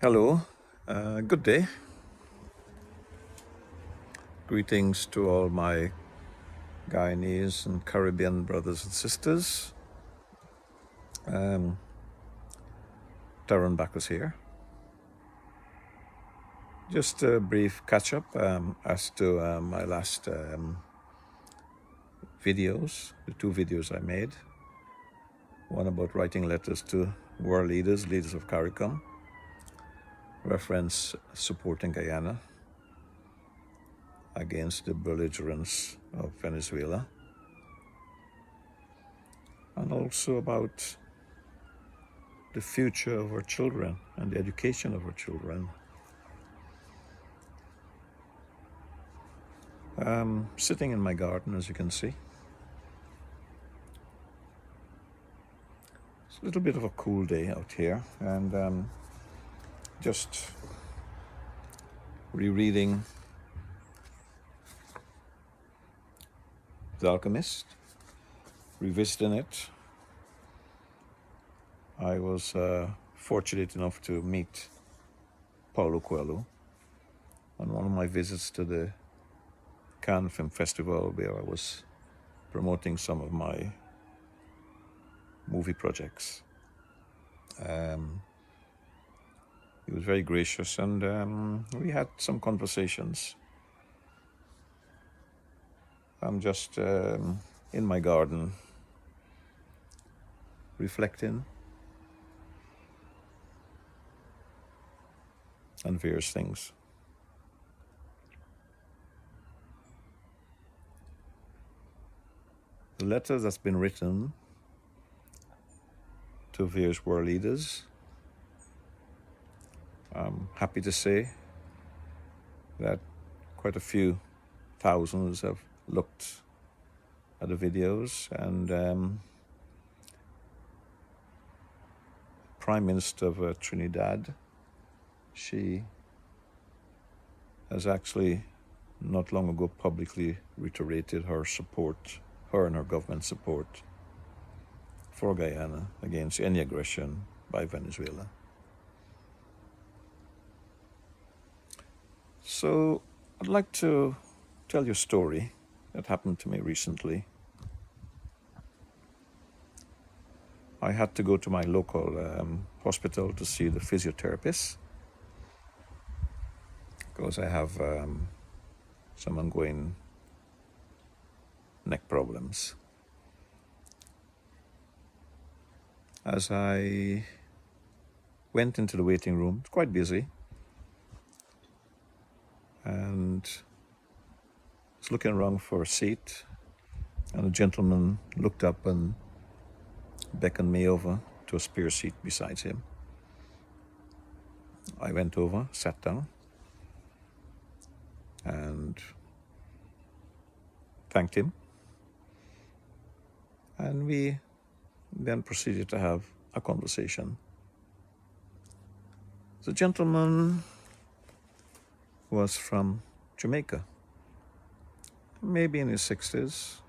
Hello, good day. Greetings to all my Guyanese and Caribbean brothers and sisters. Taron Bacchus here. Just a brief catch up as to my last videos, the two videos I made. One about writing letters to world leaders, leaders of CARICOM, reference supporting Guyana against the belligerence of Venezuela, and also about the future of our children and the education of our children. Sitting in my garden, as you can see. It's a little bit of a cool day out here, and just rereading The Alchemist, revisiting it. I was fortunate enough to meet Paulo Coelho on one of my visits to the Cannes Film Festival, where I was promoting some of my movie projects. He was very gracious, and we had some conversations. I'm just in my garden, reflecting on various things. The letter that's been written to various world leaders, I'm happy to say that quite a few thousands have looked at the videos, and Prime Minister of Trinidad, she has actually not long ago publicly reiterated her support, her and her government support for Guyana against any aggression by Venezuela. So I'd like to tell you a story that happened to me recently. I had to go to my local hospital to see the physiotherapist because I have some ongoing neck problems. As I went into the waiting room, it's quite busy, and was looking around for a seat, and a gentleman looked up and beckoned me over to a spare seat beside him. I went over, sat down, and thanked him, and we then proceeded to have a conversation. The gentleman was from Jamaica, maybe in his 60s,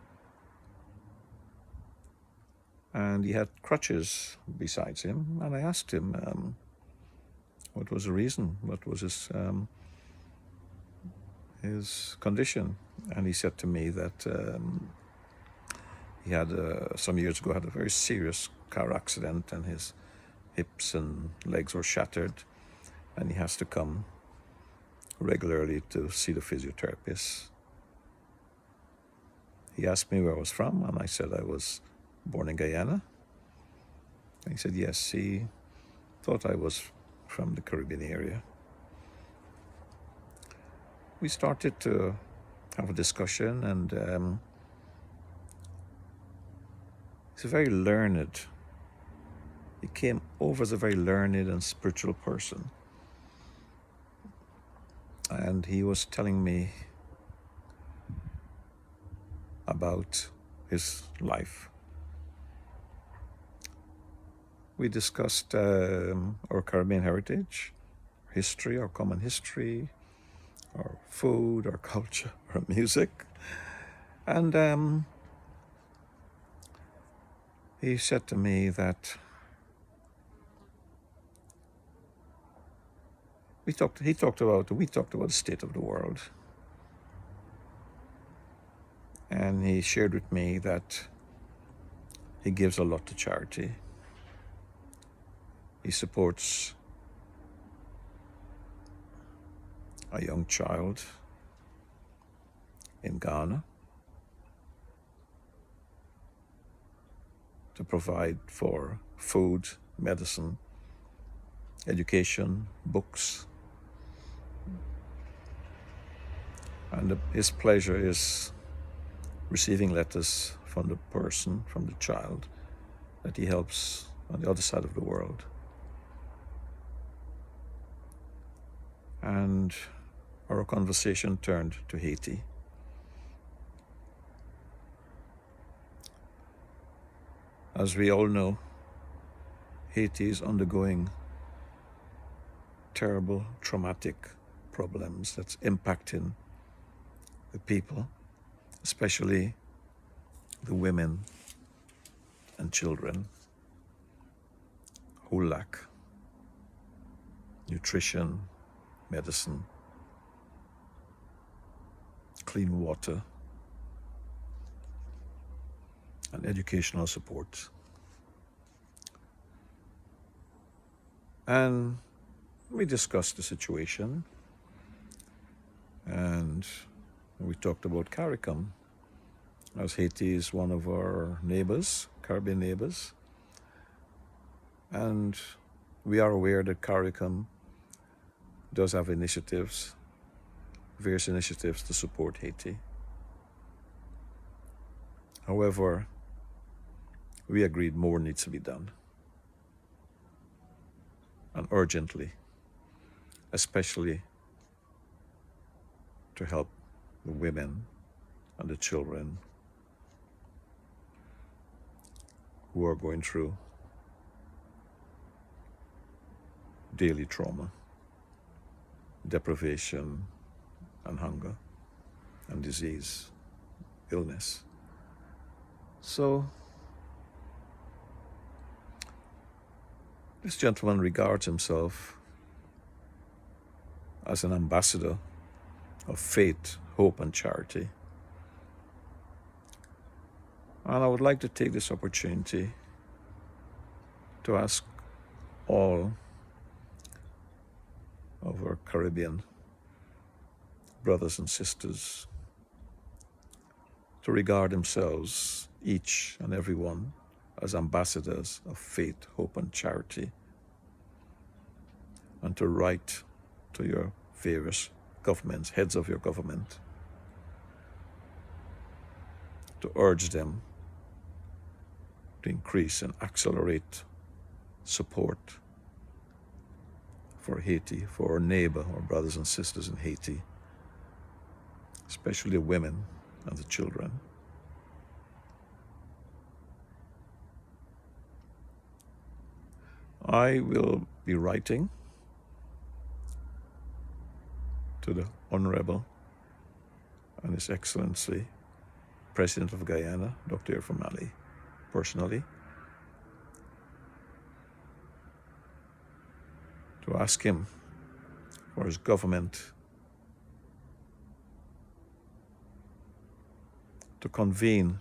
and he had crutches besides him, and I asked him what was the reason, what was his condition, and he said to me that he had some years ago had a very serious car accident, and his hips and legs were shattered, and he has to come regularly to see the physiotherapist. He asked me where I was from, and I said I was born in Guyana. And he said yes, he thought I was from the Caribbean area. We started to have a discussion, and he's very learned. He came over as a very learned and spiritual person. And he was telling me about his life. We discussed our Caribbean heritage, history, our common history, our food, our culture, our music. And he said to me that we talked about the state of the world, and he shared with me that he gives a lot to charity. He supports a young child in Ghana to provide for food, medicine, education, books. And his pleasure is receiving letters from the person, from the child, that he helps on the other side of the world. And our conversation turned to Haiti. As we all know, Haiti is undergoing terrible, traumatic problems that's impacting the people, especially the women and children who lack nutrition, medicine, clean water, and educational support. And we discussed the situation, and we talked about CARICOM, as Haiti is one of our neighbors, Caribbean neighbors. And we are aware that CARICOM does have initiatives, various initiatives to support Haiti. However, we agreed more needs to be done, and urgently, especially to help the women and the children who are going through daily trauma, deprivation, and hunger, and disease, illness. So, this gentleman regards himself as an ambassador of faith, hope, and charity. And I would like to take this opportunity to ask all of our Caribbean brothers and sisters to regard themselves, each and every one, as ambassadors of faith, hope, and charity, and to write to your various governments, heads of your government, to urge them to increase and accelerate support for Haiti, for our neighbor, our brothers and sisters in Haiti, especially the women and the children. I will be writing to the Honorable and His Excellency, President of Guyana, Dr. Famali, personally, to ask him for his government to convene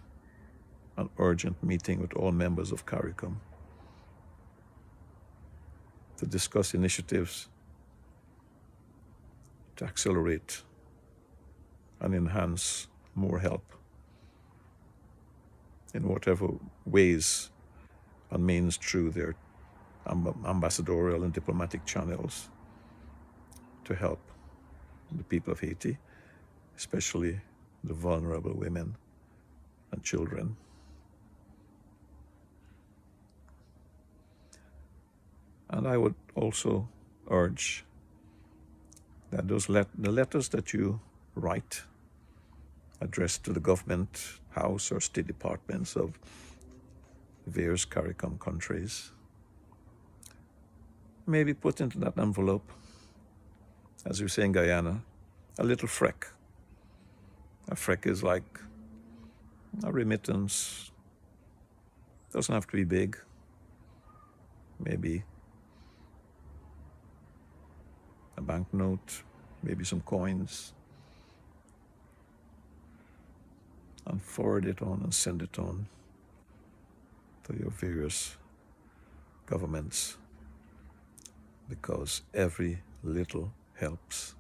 an urgent meeting with all members of CARICOM to discuss initiatives to accelerate and enhance more help in whatever ways and means through their ambassadorial and diplomatic channels to help the people of Haiti, especially the vulnerable women and children. And I would also urge that the letters that you write addressed to the government, house, or state departments of various CARICOM countries may be put into that envelope, as we say in Guyana, a little freck. A freck is like a remittance. Doesn't have to be big. Maybe a banknote, maybe some coins, and forward it on and send it on to your various governments, because every little helps.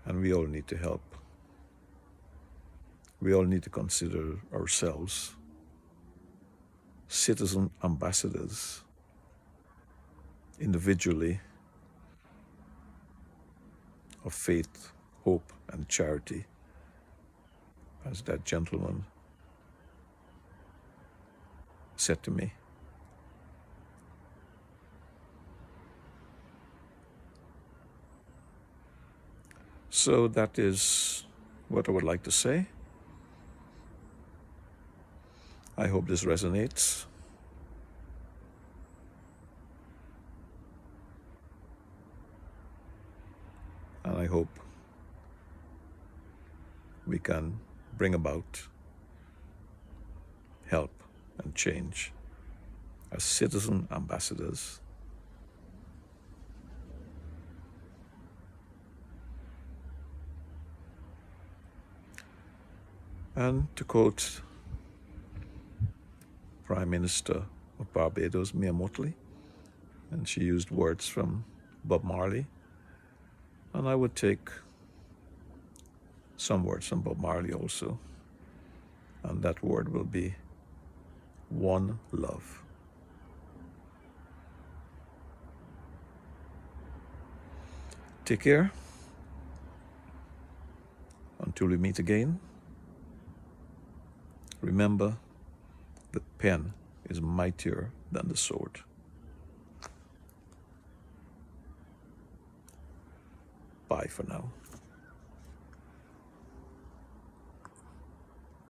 And we all need to help. We all need to consider ourselves citizen ambassadors individually of faith, hope, and charity, as that gentleman said to me. So that is what I would like to say. I hope this resonates. And I hope we can bring about help and change as citizen ambassadors. And to quote Prime Minister of Barbados, Mia Mottley, and she used words from Bob Marley, and I would take some words from Bob Marley also, and that word will be one love. Take care. Until we meet again, remember, the pen is mightier than the sword. Bye for now.